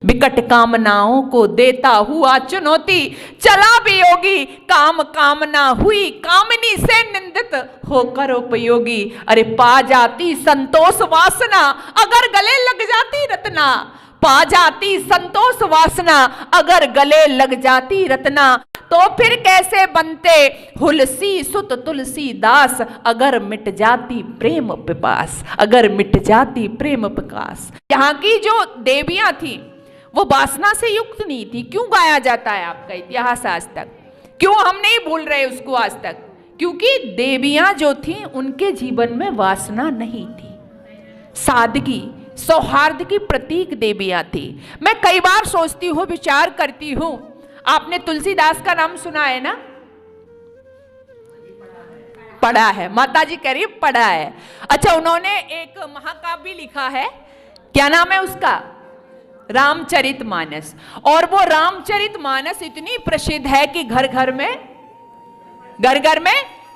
विकट कामनाओं को देता हुआ चुनौती, चला वियोगी, काम कामना हुई कामिनी से निंदित होकर उपयोगी। अरे पा जाती संतोष वासना अगर गले लग जाती रत्ना, पा जाती संतोष वासना अगर गले लग जाती रत्ना, तो फिर कैसे बनते हुलसी सुत तुलसीदास अगर मिट जाती प्रेम पिपास, अगर मिट जाती प्रेम पिपास। यहाँ की जो देवियां थी वो वासना से युक्त नहीं थी। क्यों गाया जाता है आपका इतिहास आज तक, क्यों हम नहीं भूल रहे उसको आज तक? क्योंकि देवियां जो थी उनके जीवन में वासना नहीं थी, सादगी सौहार्द की प्रतीक देवियां थी। मैं कई बार सोचती हूँ, विचार करती हूँ, आपने तुलसीदास का नाम सुना है ना? पढ़ा है, माता जी कह रही पढ़ा है। अच्छा, उन्होंने एक महाकाव्य लिखा है, क्या नाम है उसका? रामचरितमानस। और वो रामचरितमानस इतनी प्रसिद्ध है कि घर घर में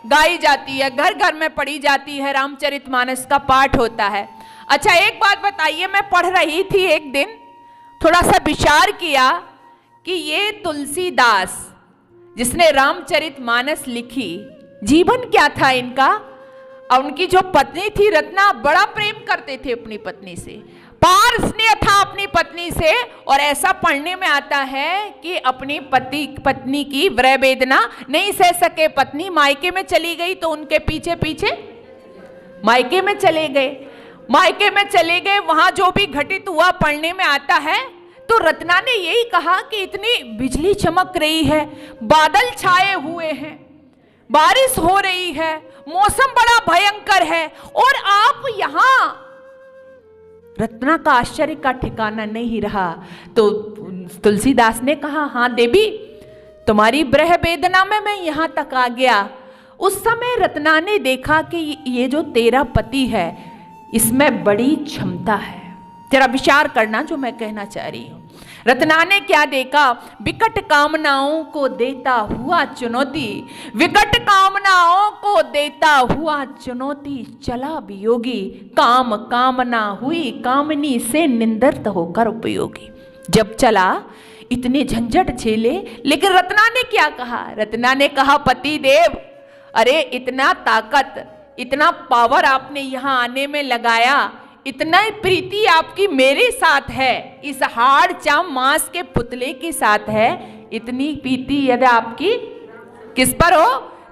गाई जाती है, घर घर में पढ़ी जाती है, रामचरितमानस का पाठ होता है। अच्छा, एक बात बताइए, मैं पढ़ रही थी एक दिन, थोड़ा सा विचार किया कि ये तुलसीदास जिसने रामचरितमानस लिखी, जीवन क्या था इनका? और उनकी जो पत्नी थी रत्ना, बड़ा प्रेम करते थे अपनी पत्नी से, पार स्नेह था अपनी पत्नी से। और ऐसा पढ़ने में आता है कि अपनी पत्नी की वृह वेदना नहीं सह सके, पत्नी मायके में चली गई तो उनके पीछे पीछे मायके में चले गए। वहां जो भी घटित हुआ पढ़ने में आता है, तो रत्ना ने यही कहा कि इतनी बिजली चमक रही है, बादल छाए हुए हैं, बारिश हो रही है, मौसम बड़ा भयंकर है, और आप यहां। रत्ना का आश्चर्य का ठिकाना नहीं रहा। तो तुलसीदास ने कहा, हाँ देवी, तुम्हारी वृह वेदना में मैं यहां तक आ गया। उस समय रत्ना ने देखा कि ये जो तेरा पति है इसमें बड़ी क्षमता है। जरा विचार करना जो मैं कहना चाह रही हूं। रत्ना ने क्या देखा? विकट कामनाओं को देता हुआ चुनौती, विकट कामनाओं को देता हुआ चुनौती, चला वियोगी, काम कामना हुई कामिनी से निंदित होकर उपयोगी। जब चला इतने झंझट झेले, लेकिन रत्ना ने क्या कहा? रत्ना ने कहा, पति देव, अरे इतना ताकत, इतना पावर आपने यहां आने में लगाया, इतना ही प्रीति आपकी मेरे साथ है, इस हाड़ चाम मांस के पुतले के साथ है, इतनी प्रीति यदि आपकी किस पर हो?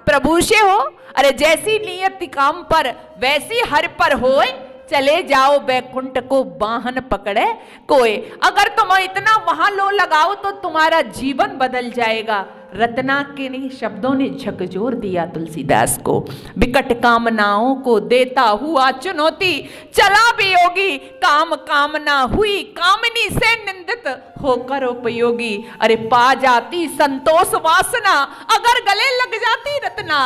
प्रभु से हो। अरे जैसी नियति काम पर वैसी हर पर होए, चले जाओ बैकुंठ को बाहन पकड़े कोई। अगर तुम इतना वहां लो लगाओ तो तुम्हारा जीवन बदल जाएगा। रत्ना के नहीं शब्दों ने झकझोर दिया तुलसीदास को। विकट कामनाओं को देता हुआ चुनौती, चला वियोगी, काम कामना हुई कामिनी से निंदित होकर उपयोगी। अरे पा जाती संतोष वासना अगर गले लग जाती रत्ना,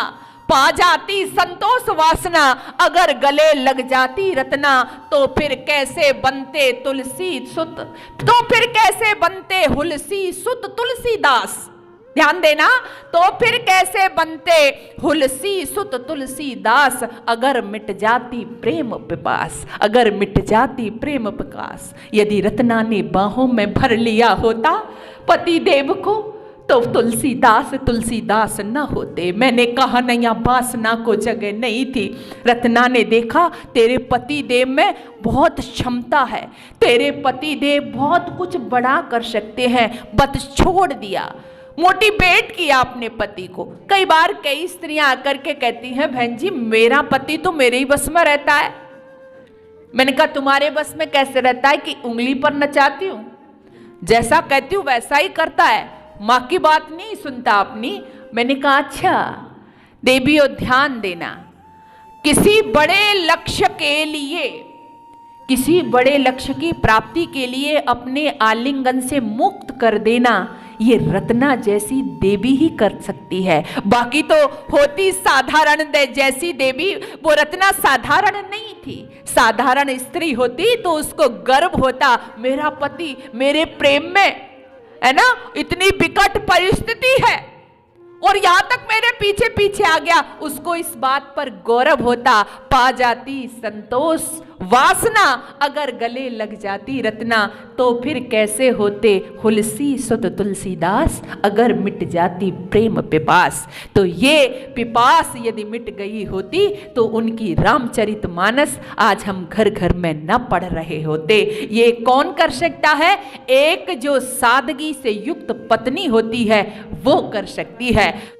पा जाती संतोष वासना अगर गले लग जाती रत्ना, तो फिर कैसे बनते तुलसी सुत, तो फिर कैसे बनते हुलसी सुत तुलसीदास। ध्यान देना, तो फिर कैसे बनते हुलसी सुत तुलसीदास अगर मिट जाती प्रेम पिपास, अगर मिट जाती प्रेम पिपास। यदि रत्ना ने बाहों में भर लिया होता पति देव को, तो तुलसीदास न होते। मैंने कहा नैया वासना को जगह नहीं थी। रत्ना ने देखा तेरे पति देव में बहुत क्षमता है, तेरे पति देव बहुत कुछ बड़ा कर सकते हैं, बस छोड़ दिया, मोटिवेट किया अपने पति को। कई बार कई स्त्रियां आकर के कहती हैं, बहन जी मेरा पति तो मेरे ही बस में रहता है। मैंने कहा तुम्हारे बस में कैसे रहता है कि उंगली पर नचाती हूं, जैसा कहती हूं वैसा ही करता है, माँ की बात नहीं सुनता अपनी। मैंने कहा अच्छा देवियों ध्यान देना, किसी बड़े लक्ष्य के लिए, किसी बड़े लक्ष्य की प्राप्ति के लिए अपने आलिंगन से मुक्त कर देना, ये रत्ना जैसी देवी ही कर सकती है। बाकी तो होती साधारण जैसी देवी, वो रत्ना साधारण नहीं थी। साधारण स्त्री होती तो उसको गर्व होता, मेरा पति मेरे प्रेम में है ना, इतनी विकट परिस्थिति है और यहां तक मेरे पीछे पीछे आ गया, उसको इस बात पर गौरव होता। पा जाती संतोष वासना अगर गले लग जाती रत्ना, तो फिर कैसे होते हुलसी सुत तुलसीदास, अगर मिट जाती प्रेम पिपास। तो ये पिपास यदि मिट गई होती तो उनकी रामचरितमानस आज हम घर घर में न पढ़ रहे होते। ये कौन कर सकता है? एक जो सादगी से युक्त पत्नी होती है वो कर सकती है।